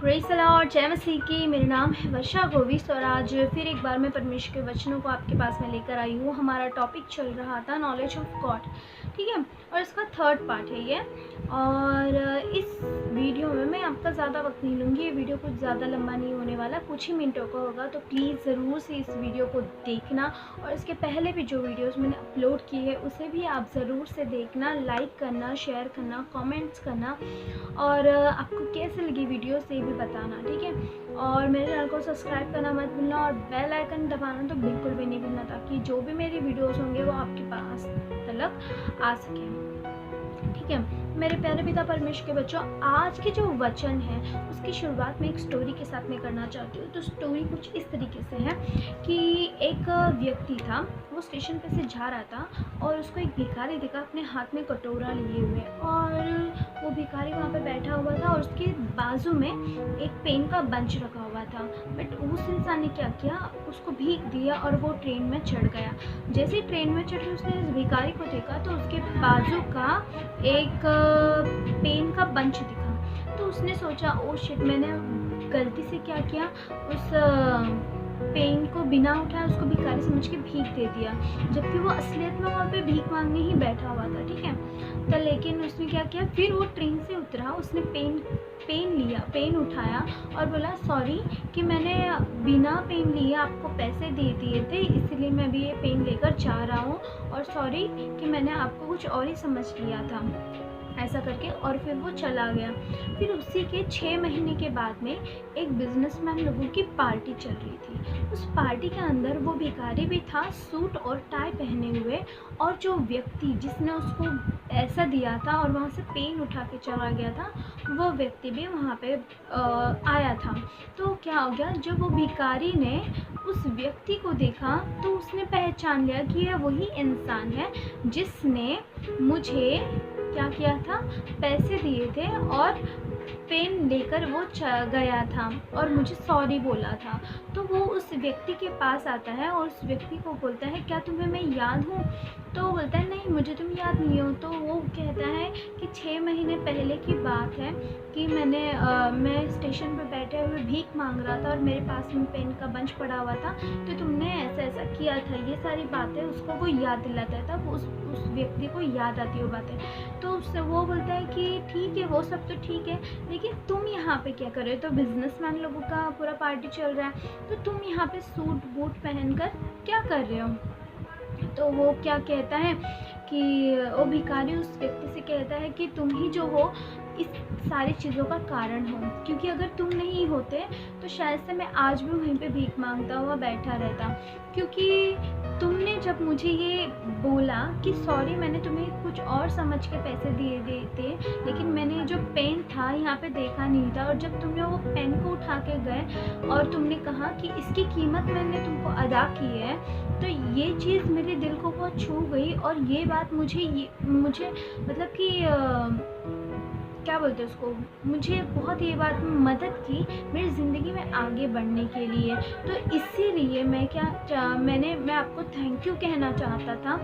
Praise the Lord, जय मसीह की। मेरा नाम है वर्षा गोविस और आज फिर एक बार मैं परमेश्वर के वचनों को आपके पास में लेकर आई हूँ। हमारा टॉपिक चल रहा था नॉलेज ऑफ गॉड, ठीक है, और इसका थर्ड पार्ट है ये। और इस वीडियो में मैं आपका ज़्यादा वक्त नहीं लूँगी। ये वीडियो कुछ ज़्यादा लंबा नहीं होने वाला, कुछ ही मिनटों का होगा, तो प्लीज़ ज़रूर से इस वीडियो को देखना। और इसके पहले भी जो वीडियोस मैंने अपलोड की है उसे भी आप ज़रूर से देखना, लाइक करना, शेयर करना, कमेंट्स करना, और आपको कैसे लगी वीडियो से भी बताना, ठीक है। और मेरे चैनल को सब्सक्राइब करना मत भूलना और बेल आइकन दबाना तो बिल्कुल भी नहीं भूलना, ताकि जो भी मेरी वीडियोस होंगे वो आपके पास तक आ सकें, ठीक है। मेरे प्यारे पिता परमेश्वर के बच्चों, आज के जो वचन है उसकी शुरुआत में एक स्टोरी के साथ में करना चाहती हूँ। तो स्टोरी कुछ इस तरीके से है कि एक व्यक्ति था, वो स्टेशन पे से जा रहा था और उसको एक भिखारी दिखा अपने हाथ में कटोरा लिए हुए, और वो भिखारी वहाँ पे बैठा हुआ था और उसके बाजू में एक पेन का बंच रखा हुआ था। बट उस इंसान ने क्या किया, उसको भीख दिया और वो ट्रेन में चढ़ गया। जैसे ही ट्रेन में चढ़ के उसने इस भिखारी को देखा तो उसके बाजू का एक पेन का बंच दिखा। तो उसने सोचा, ओ शिट, मैंने गलती से क्या किया, उस पेन को बिना उठाए उसको भिखारी समझ के भीख दे दिया, जबकि वो असलियत में वहाँ पे भीख मांगने ही बैठा हुआ था, ठीक है। तो लेकिन उसने क्या किया, फिर वो ट्रेन से उतरा, उसने पेन उठाया और बोला सॉरी कि मैंने बिना पेन लिए आपको पैसे दे दिए थे, इसलिए मैं भी ये पेन लेकर जा रहा हूँ, और सॉरी कि मैंने आपको कुछ और ही समझ लिया था, ऐसा करके। और फिर वो चला गया। फिर उसी के 6 महीने के बाद में एक बिजनेसमैन लोगों की पार्टी चल रही थी। उस पार्टी के अंदर वो भिखारी भी था, सूट और टाई पहने हुए, और जो व्यक्ति जिसने उसको ऐसा दिया था और वहाँ से पेन उठा के चला गया था, वो व्यक्ति भी वहाँ पे आया था। तो क्या हो गया, जब वो भिखारी ने उस व्यक्ति को देखा तो उसने पहचान लिया कि यह वही इंसान है जिसने मुझे क्या किया था, पैसे दिए थे और पेन लेकर वो गया था और मुझे सॉरी बोला था। तो वो उस व्यक्ति के पास आता है और उस व्यक्ति को बोलता है, क्या तुम्हें मैं याद हूँ? तो वो बोलता है, नहीं मुझे तुम याद नहीं हो। तो वो कहता है कि 6 महीने पहले की बात है कि मैं स्टेशन पर बैठे हुए भीख मांग रहा था और मेरे पास में पेन का बंच पड़ा हुआ था, तो तुमने ऐसा ऐसा किया था। ये सारी बातें उसको वो याद दिलाता है, तब उस व्यक्ति को याद आती है वो बातें। तो उससे वो बोलता है कि ठीक है, वो सब तो ठीक है, लेकिन तुम यहाँ पे क्या कर रहे हो? तो बिजनेसमैन लोगों का पूरा पार्टी चल रहा है, तो तुम यहाँ पे सूट बूट पहनकर क्या कर रहे हो? तो वो क्या कहता है कि वो भिखारी उस व्यक्ति से कहता है कि तुम ही जो हो इस सारी चीज़ों का कारण हो, क्योंकि अगर तुम नहीं होते तो शायद से मैं आज भी वहीं पे भीख मांगता हुआ बैठा रहता। क्योंकि तुमने जब मुझे ये बोला कि सॉरी मैंने तुम्हें कुछ और समझ के पैसे दिए थे, लेकिन मैंने जो पेन था यहाँ पे देखा नहीं था, और जब तुमने वो पेन को उठा के गए और तुमने कहा कि इसकी कीमत मैंने तुमको अदा की है, तो ये चीज़ मेरे दिल को बहुत छू गई। और ये बात मुझे मतलब कि क्या बोलते हैं उसको, मुझे बहुत ये बात मदद की मेरी ज़िंदगी में आगे बढ़ने के लिए। तो इसीलिए मैं आपको थैंक यू कहना चाहता था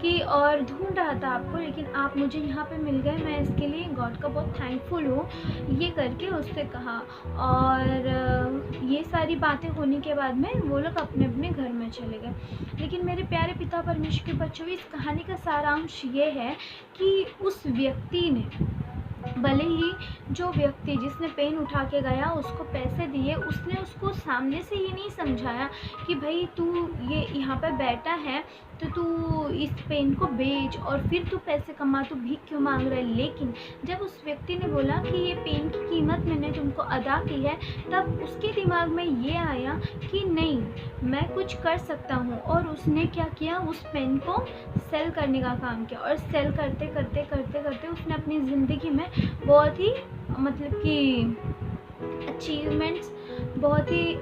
कि, और ढूंढ रहा था आपको, लेकिन आप मुझे यहाँ पे मिल गए, मैं इसके लिए गॉड का बहुत थैंकफुल हूँ, ये करके उससे कहा। और ये सारी बातें होने के बाद में वो लोग अपने अपने घर में चले गए। लेकिन मेरे प्यारे पिता परमेश्वर के बच्चों, इस कहानी का सारांश ये है कि उस व्यक्ति ने, भले ही जो व्यक्ति जिसने पेन उठा के गया उसको पैसे दिए, उसने उसको सामने से ये नहीं समझाया कि भाई तू ये यहाँ पे बैठा है तो तू इस पेन को बेच और फिर तू पैसे कमा, तू भीख क्यों मांग रहा है। लेकिन जब उस व्यक्ति ने बोला कि ये पेन की कीमत मैंने तुमको अदा की है, तब उसके दिमाग में ये आया कि नहीं, मैं कुछ कर सकता हूँ। और उसने क्या किया, उस पेन को सेल करने का काम किया, और सेल करते करते करते करते उसने अपनी ज़िंदगी में बहुत ही मतलब कि अचीवमेंट्स, बहुत ही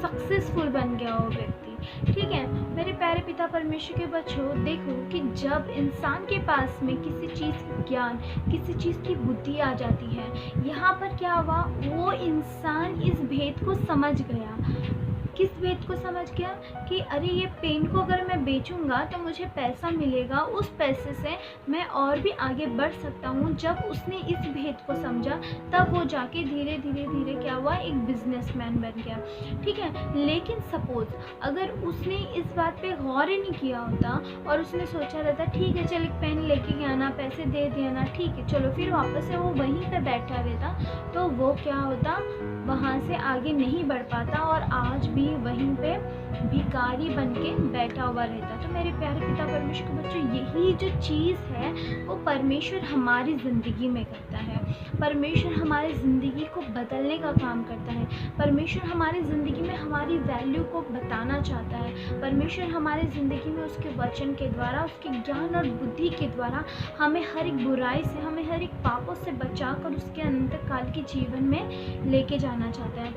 सक्सेसफुल बन गया वो व्यक्ति, ठीक है। मेरे प्यारे पिता परमेश्वर के बच्चों, देखो कि जब इंसान के पास में किसी चीज़ की ज्ञान, किसी चीज़ की बुद्धि आ जाती है, यहाँ पर क्या हुआ, वो इंसान इस भेद को समझ गया किस भेद को समझ गया कि अरे ये पेन को अगर मैं बेचूंगा तो मुझे पैसा मिलेगा, उस पैसे से मैं और भी आगे बढ़ सकता हूँ। जब उसने इस भेद को समझा तब वो जाके धीरे धीरे धीरे क्या हुआ, एक बिजनेसमैन बन गया। ठीक है, लेकिन सपोज अगर उसने इस बात पे गौर ही नहीं किया होता और उसने सोचा रहता ठीक है चल एक पेन लेके गया ना, पैसे दे दिया ना, ठीक है चलो, फिर वापस से वो वहीं पर बैठा रहता, तो वो क्या होता, वहाँ से आगे नहीं बढ़ पाता और आज भी वहीं पे भिखारी बन के बैठा हुआ रहता। तो मेरे प्यारे पिता परमेश्वर के बच्चों, यही जो चीज़ है वो परमेश्वर हमारी ज़िंदगी में करता है। परमेश्वर हमारी ज़िंदगी को बदलने का काम करता है। परमेश्वर हमारी ज़िंदगी में हमारी वैल्यू को बताना चाहता है। परमेश्वर हमारी ज़िंदगी में उसके वचन के द्वारा, उसके ज्ञान और बुद्धि के द्वारा हमें हर एक बुराई से, हमें हर एक पापों से बचाकर उसके अनंत काल के जीवन में लेके जाना चाहता है।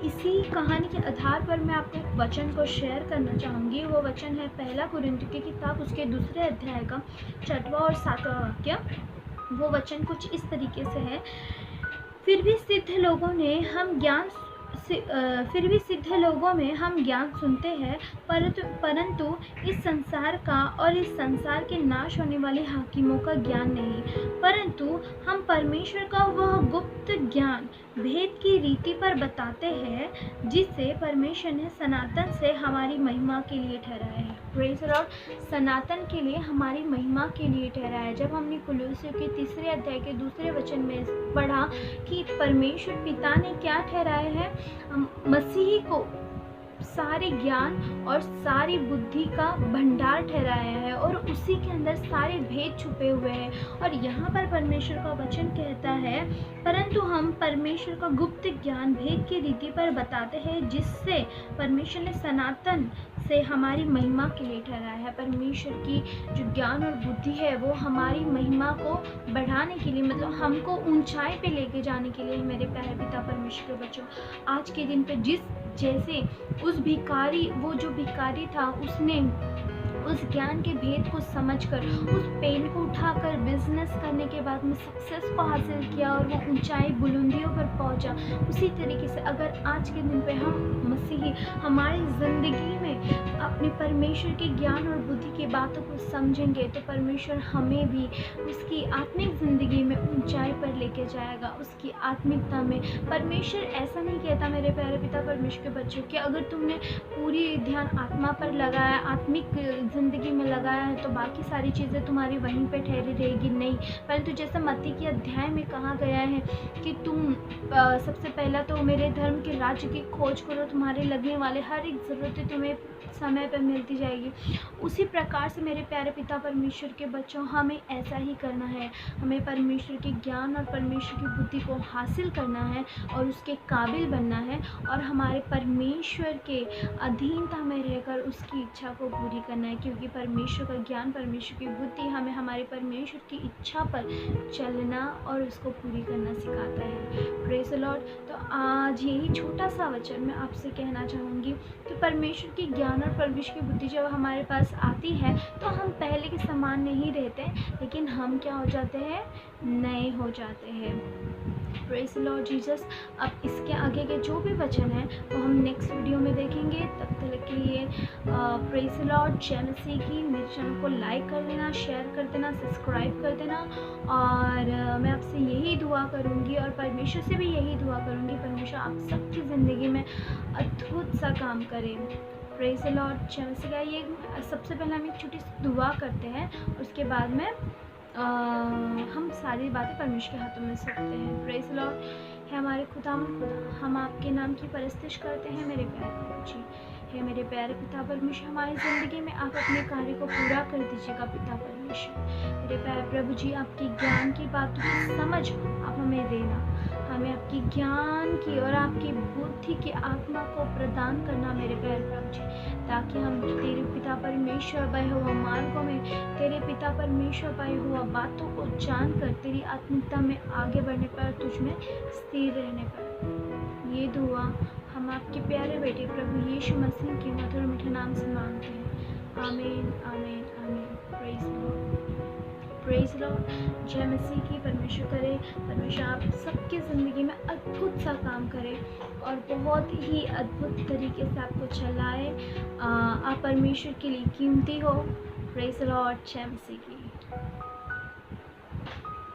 इसी कहानी के आधार पर मैं आपको एक वचन को शेयर करना चाहूँगी। वो वचन है 1 कुरिन्थियों की किताब उसके 2 अध्याय का 6वां और 7वां वाक्य। वो वचन कुछ इस तरीके से है, फिर भी सिद्ध लोगों में हम ज्ञान सुनते हैं, परंतु इस संसार का और इस संसार के नाश होने वाले हाकिमों का ज्ञान नहीं, परंतु हम परमेश्वर का वह गुप्त ज्ञान भेद की रीति पर बताते हैं जिसे परमेश्वर ने सनातन से हमारी महिमा के लिए ठहराया है। Praise the Lord. सनातन के लिए, हमारी महिमा के लिए ठहराया है। जब हमने कुलुस्सियों के 3 अध्याय के 2 वचन में पढ़ा कि परमेश्वर पिता ने क्या ठहराया है, मसीही को सारे ज्ञान और सारी बुद्धि का भंडार ठहराया है और उसी के अंदर सारे भेद छुपे हुए हैं। और यहाँ पर परमेश्वर का वचन कहता है, परंतु हम परमेश्वर का गुप्त ज्ञान भेद की रीति पर बताते हैं जिससे परमेश्वर ने सनातन से हमारी महिमा के लिए ठहराया है। परमेश्वर की जो ज्ञान और बुद्धि है वो हमारी महिमा को बढ़ाने के लिए, मतलब हमको ऊंचाई पे लेके जाने के लिए। मेरे प्यारे पिता परमेश्वर के बच्चों, आज के दिन पे जैसे उस भिखारी, वो जो भिखारी था, उसने उस ज्ञान के भेद को समझकर उस पेन को उठाकर बिजनेस करने के बाद में सक्सेस को हासिल किया और वो ऊंचाई बुलंदियों पर पहुंचा, उसी तरीके से अगर आज के दिन पे हम मसीही हमारी ज़िंदगी में अपने परमेश्वर के ज्ञान और बुद्धि की बातों को समझेंगे तो परमेश्वर हमें भी उसकी आत्मिक ज़िंदगी में ऊंचाई पर लेके जाएगा, उसकी आत्मिकता में। परमेश्वर ऐसा नहीं कहता मेरे प्यारे पिता परमेश्वर के बच्चों कि अगर तुमने पूरी ध्यान आत्मा पर लगाया, आत्मिक ज़िंदगी में लगाया है तो बाकी सारी चीज़ें तुम्हारी वहीं पे ठहरी रहेगी, नहीं। परंतु जैसे मत्ती के अध्याय में कहा गया है कि तुम सबसे पहला तो मेरे धर्म के राज्य की खोज करो, तुम्हारे लगने वाले हर एक ज़रूरतें तुम्हें समय पर मिलती जाएगी। उसी प्रकार से मेरे प्यारे पिता परमेश्वर के बच्चों, हमें ऐसा ही करना है। हमें परमेश्वर के ज्ञान और परमेश्वर की बुद्धि को हासिल करना है और उसके काबिल बनना है और हमारे परमेश्वर के अधीनता में रहकर उसकी इच्छा को पूरी करना है, क्योंकि परमेश्वर का ज्ञान, परमेश्वर की बुद्धि हमें हमारे परमेश्वर की इच्छा पर चलना और उसको पूरी करना सिखाता है। Praise the Lord. तो आज यही छोटा सा वचन मैं आपसे कहना चाहूँगी कि परमेश्वर की ज्ञान और परमेश्वर की बुद्धि जब हमारे पास आती है तो हम पहले के समान नहीं रहते, लेकिन हम क्या हो जाते हैं, नए हो जाते हैं। Praise the Lord Jesus. अब इसके आगे के जो भी वचन हैं वो हम नेक्स्ट वीडियो में देखेंगे। तब तक के लिए प्रेज़ द लॉर्ड। जय मसीह की। मेरे चैनल को लाइक कर देना, शेयर कर देना, सब्सक्राइब कर देना और मैं आपसे यही दुआ करूँगी और परमेश्वर से भी यही दुआ करूँगी, परमेश्वर आप सबकी ज़िंदगी में अद्भुत सा काम करें। Praise the Lord. जय मसीह का। ये सबसे पहले हम एक छोटी सी दुआ करते हैं, उसके बाद में हम सारी बातें परमेश्वर के हाथों में सौंपते हैं। Praise the Lord. है हमारे खुदा, हम आपके नाम की परस्तिश करते हैं मेरे प्यारे प्रभु जी। है मेरे प्यारे पिता परमेश्वर, हमारी ज़िंदगी में आप अपने कार्य को पूरा कर दीजिएगा पिता परमेश्वर। मेरे प्यारे प्रभु जी, आपकी ज्ञान की बातों की समझ आप हमें देना, हमें आपकी ज्ञान की और आपकी बुद्धि की आत्मा को प्रदान करना मेरे प्यारे प्रभु जी, ताकि हम तेरे पिता परमेश्वर बहे हुआ मार्गों में, तेरे पिता परमेश्वर बहे हुआ बातों को जानकर तेरी आत्मिकता में आगे बढ़ने पर, तुझ में स्थिर रहने पर। ये दुआ हम आपके प्यारे बेटे प्रभु यीशु मसीह के मधुर मीठे नाम से मांगते हैं। आमीन, आमीन, आमीन। Praise the Lord. Praise Lord, जय मसीह की। परमेश्वर करे परमेश्वर आप सबकी ज़िंदगी में अद्भुत सा काम करे और बहुत ही अद्भुत तरीके से आपको चलाए। आप परमेश्वर के लिए कीमती हो। प्रेज़ लॉर्ड, जय मसीह की।